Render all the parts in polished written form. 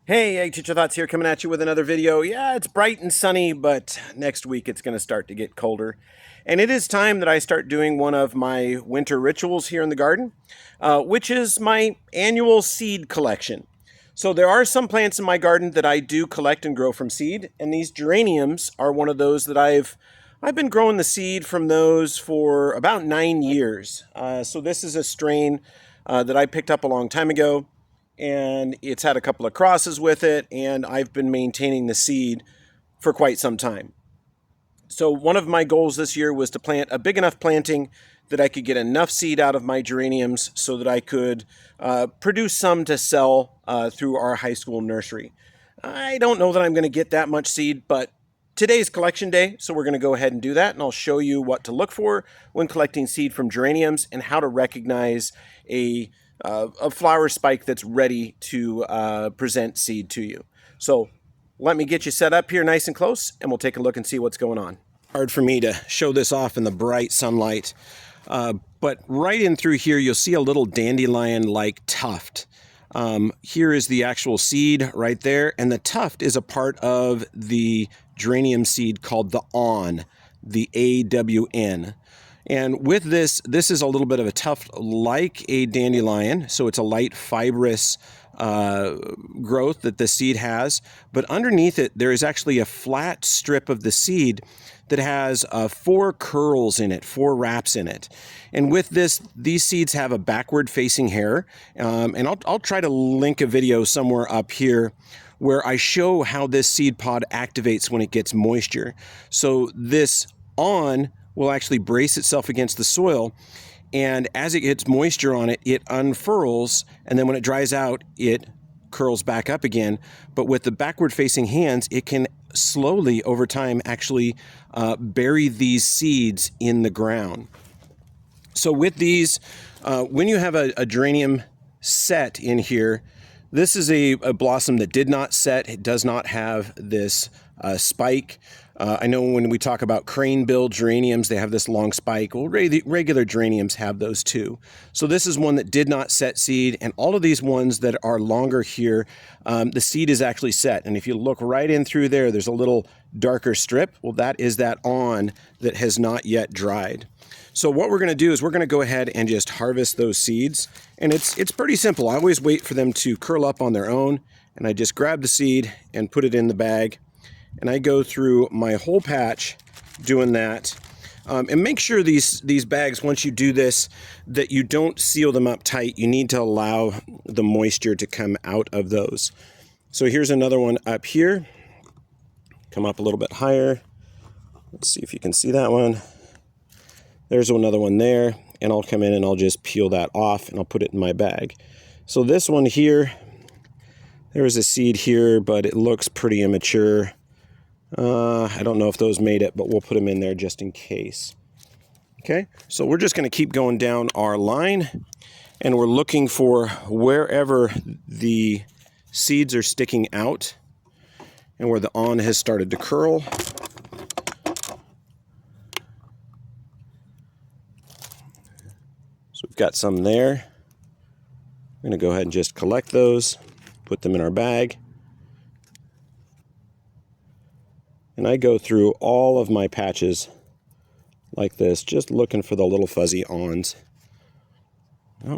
Hey, Ag Teacher Thoughts here, coming at you with another video. Yeah, it's bright and sunny, but next week it's going to start to get colder. And it is time that I start doing one of my winter rituals here in the garden, which is my annual seed collection. So there are some plants in my garden that I do collect and grow from seed, and these geraniums are one of those that I've been growing the seed from those for about 9 years. So this is a strain that I picked up a long time ago, and it's had a couple of crosses with it, and I've been maintaining the seed for quite some time. So one of my goals this year was to plant a big enough planting that I could get enough seed out of my geraniums so that I could produce some to sell through our high school nursery. I don't know that I'm going to get that much seed, but today's collection day, so we're going to go ahead and do that, and I'll show you what to look for when collecting seed from geraniums and how to recognize a flower spike that's ready to present seed to you. So let me get you set up here nice and close, and we'll take a look and see what's going on. Hard for me to show this off in the bright sunlight, but right in through here you'll see a little dandelion-like tuft. Here is the actual seed right there, and the tuft is a part of the geranium seed called the awn, the AWN. And with this is a little bit of a tuft like a dandelion, so it's a light fibrous growth that the seed has, but underneath it there is actually a flat strip of the seed that has 4 curls in it, 4 wraps in it. And with this, these seeds have a backward facing hair, and I'll try to link a video somewhere up here where I show how this seed pod activates when it gets moisture. So this awn will actually brace itself against the soil, and as it gets moisture on it, it unfurls, and then when it dries out, it curls back up again. But with the backward facing hands, it can slowly over time actually bury these seeds in the ground. So with these, when you have a geranium set in here, this is a blossom that did not set. It does not have this spike. I know when we talk about crane-bill geraniums, they have this long spike. Well, regular geraniums have those too. So this is one that did not set seed, and all of these ones that are longer here, the seed is actually set. And if you look right in through there, there's a little darker strip. Well, that is that awn that has not yet dried. So what we're going to do is we're going to go ahead and just harvest those seeds. And it's pretty simple. I always wait for them to curl up on their own, and I just grab the seed and put it in the bag. And I go through my whole patch doing that. And make sure these bags, once you do this, that you don't seal them up tight. You need to allow the moisture to come out of those. So here's another one up here. Come up a little bit higher. Let's see if you can see that one. There's another one there, and I'll come in and I'll just peel that off and I'll put it in my bag. So this one here, there's a seed here, but it looks pretty immature. I don't know if those made it, but we'll put them in there just in case. Okay, so we're just going to keep going down our line, and we're looking for wherever the seeds are sticking out and where the awn has started to curl. So we've got some there. We're going to go ahead and just collect those, put them in our bag. And I go through all of my patches like this, just looking for the little fuzzy awns. Oh.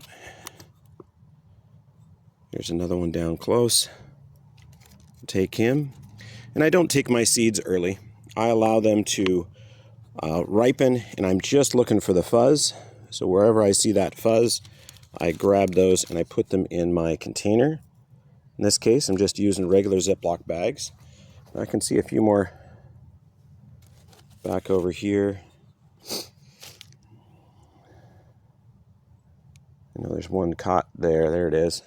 Here's another one down close. Take him. And I don't take my seeds early. I allow them to ripen, and I'm just looking for the fuzz. So wherever I see that fuzz, I grab those and I put them in my container. In this case, I'm just using regular Ziploc bags. I can see a few more back over here. I know there's one caught there. There it is.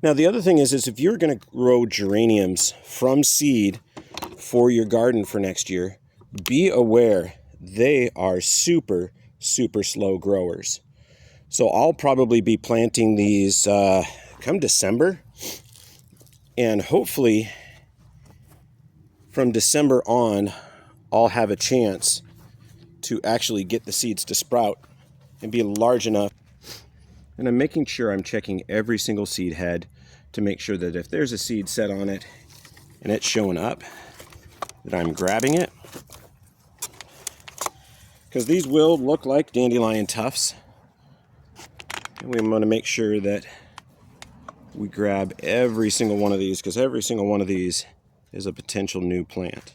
Now the other thing is if you're going to grow geraniums from seed for your garden for next year, be aware they are super slow growers. So I'll probably be planting these come December, and hopefully from December on I'll have a chance to actually get the seeds to sprout and be large enough And I'm making sure I'm checking every single seed head to make sure that if there's a seed set on it and it's showing up, that I'm grabbing it. Because these will look like dandelion tufts. And we want to make sure that we grab every single one of these, because every single one of these is a potential new plant.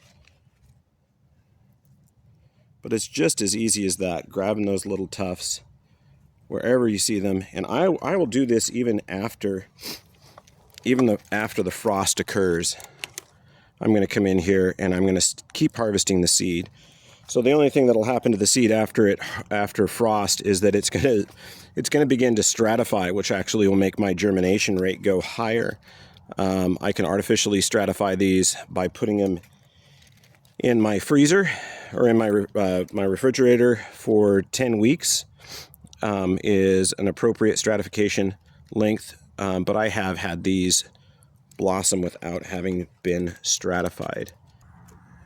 But it's just as easy as that, grabbing those little tufts wherever you see them. And I will do this even after the frost occurs. I'm going to come in here and I'm going to keep harvesting the seed. So the only thing that'll happen to the seed after frost is that it's going to begin to stratify, which actually will make my germination rate go higher. I can artificially stratify these by putting them in my freezer or in my refrigerator for 10 weeks. Is an appropriate stratification length, but I have had these blossom without having been stratified.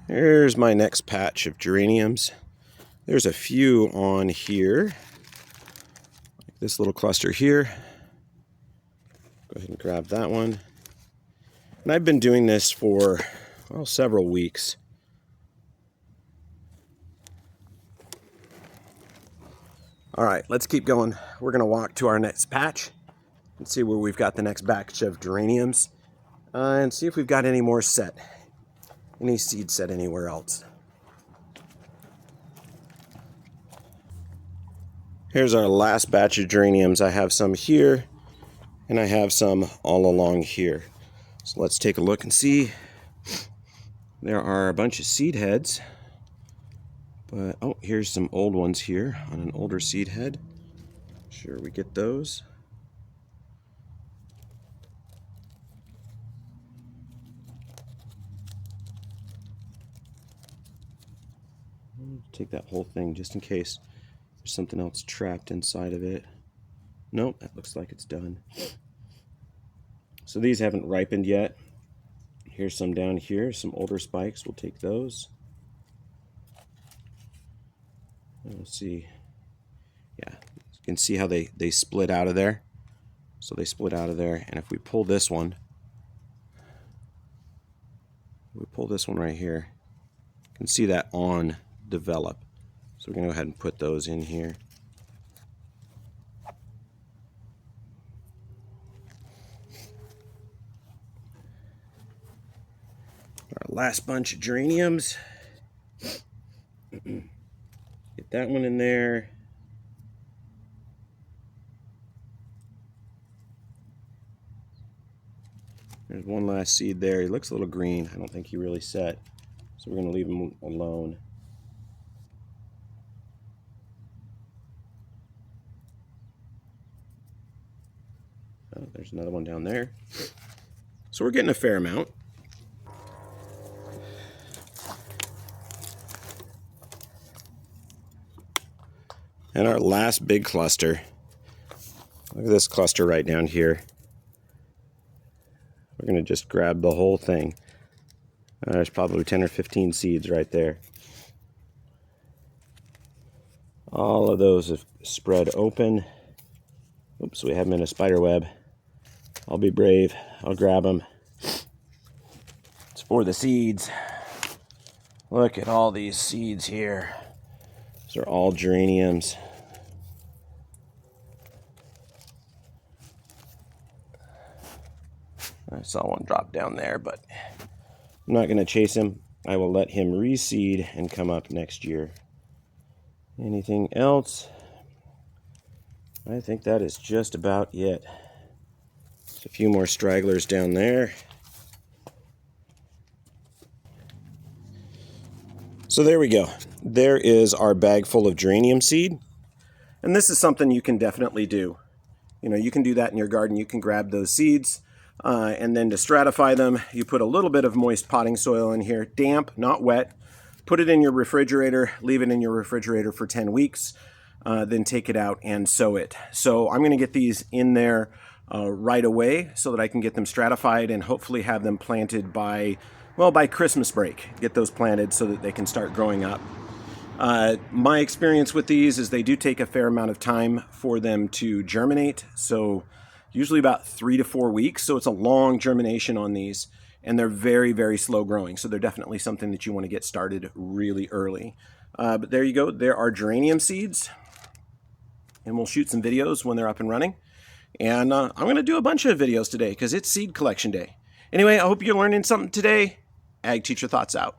Here's my next patch of geraniums. There's a few on here, like this little cluster here. Go ahead and grab that one. And I've been doing this for, well, several weeks. All right, let's keep going. We're going to walk to our next patch and see where we've got the next batch of geraniums and see if we've got any more set, any seed set anywhere else. Here's our last batch of geraniums. I have some here and I have some all along here. So let's take a look and see. There are a bunch of seed heads. But, oh, here's some old ones here on an older seed head. Sure we get those. Take that whole thing just in case there's something else trapped inside of it. Nope, that looks like it's done. So these haven't ripened yet. Here's some down here, some older spikes. We'll take those. We'll see. Yeah, you can see how they split out of there. So they split out of there, and if we pull this one, right here, you can see that on develop. So we're going to go ahead and put those in here. Our last bunch of geraniums. Get that one in there. There's one last seed there. He looks a little green. I don't think he really set. So we're going to leave him alone. Oh, there's another one down there. So we're getting a fair amount. And our last big cluster. Look at this cluster right down here. We're going to just grab the whole thing. There's probably 10 or 15 seeds right there. All of those have spread open. Oops, we have them in a spider web. I'll be brave. I'll grab them. It's for the seeds. Look at all these seeds here. These are all geraniums. I saw one drop down there, but I'm not going to chase him. I will let him reseed and come up next year. Anything else? I think that is just about it. There's a few more stragglers down there. So there we go. There is our bag full of geranium seed. And this is something you can definitely do. You know, you can do that in your garden. You can grab those seeds. And then to stratify them, you put a little bit of moist potting soil in here, damp, not wet. Put it in your refrigerator, leave it in your refrigerator for 10 weeks, then take it out and sow it. So I'm going to get these in there right away so that I can get them stratified and hopefully have them planted by Christmas break. Get those planted so that they can start growing up. My experience with these is they do take a fair amount of time for them to germinate, so usually about 3 to 4 weeks. So it's a long germination on these, and they're very, very slow growing. So they're definitely something that you want to get started really early. But there you go. There are geranium seeds, and we'll shoot some videos when they're up and running. And I'm going to do a bunch of videos today because it's seed collection day. Anyway, I hope you're learning something today. Ag Teacher Thoughts out.